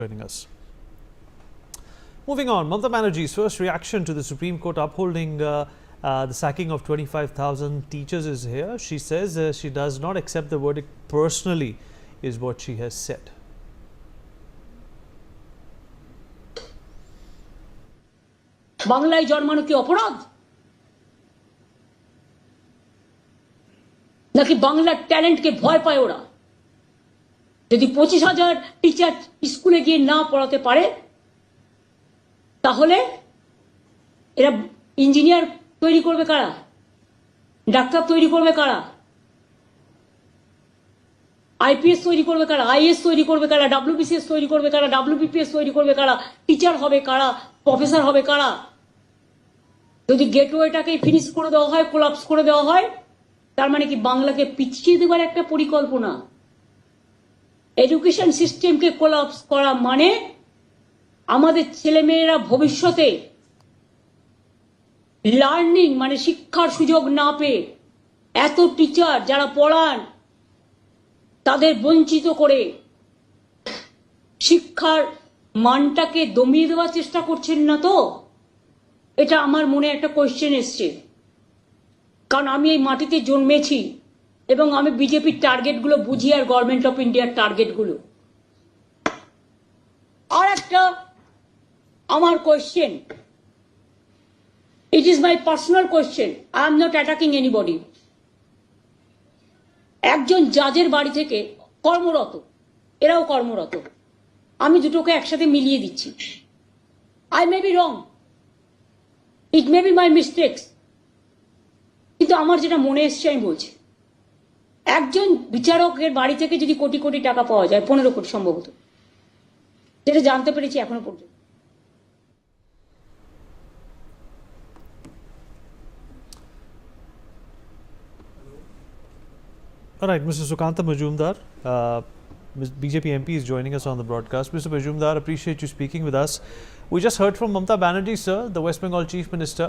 joining us. Moving on, Mamata Banerjee's first reaction to the Supreme Court upholding the sacking of 25,000 teachers is here. She says she does not accept the verdict personally, is what she has said. বাংলায় জন্মানো কি অপরাধ নাকি বাংলার ট্যালেন্টকে ভয় পায় ওরা যদি 25,000 টিচার স্কুলে গিয়ে না পড়াতে পারে তাহলে এরা ইঞ্জিনিয়ার তৈরি করবে কারা ডাক্তার তৈরি করবে কারা আইপিএস তৈরি করবে কারা আইএস তৈরি করবে কারা ডব্লিউবিসিএস তৈরি করবে কারা ডব্লিউবিপিএস তৈরি করবে কারা টিচার হবে কারা প্রফেসর হবে কারা যদি গেটওয়েটাকে ফিনিশ করে দেওয়া হয় কোলাপস করে দেওয়া হয় তার মানে কি বাংলাকে পিছিয়ে দেওয়ার একটা পরিকল্পনা এডুকেশন সিস্টেমকে কোলাপস করা মানে আমাদের ছেলেমেয়েরা ভবিষ্যতে লার্নিং মানে শিক্ষার সুযোগ না পেয়ে এত টিচার যারা পড়ান তাদের বঞ্চিত করে শিক্ষার মানটাকে দমিয়ে দেওয়ার চেষ্টা করছেন না তো এটা আমার মনে একটা কোয়েশ্চেন এসছে কারণ আমি এই মাটিতে জন্মেছি এবং আমি বিজেপির টার্গেটগুলো বুঝি আর গভর্নমেন্ট অফ ইন্ডিয়ার টার্গেটগুলো আর একটা আমার question it is my personal question I am not attacking anybody একজন জাজের বাড়ি থেকে কর্মরত এরাও কর্মরত আমি দুটোকে একসাথে মিলিয়ে দিচ্ছি I may be wrong it may be my mistakes কিন্তু আমার যেটা মনে এসছে আমি বলছি একজন বিচারকের বাড়ি থেকে যদি কোটি কোটি টাকা পাওয়া যায় 15 কোটি সম্ভবত যেটা জানতে পেরেছি এখনো পর্যন্ত All right, Mr. Sukanta Majumdar, BJP MP is joining us on the broadcast. Mr. Majumdar, appreciate you speaking with us. We just heard from Mamata Banerjee, sir, the West Bengal Chief Minister.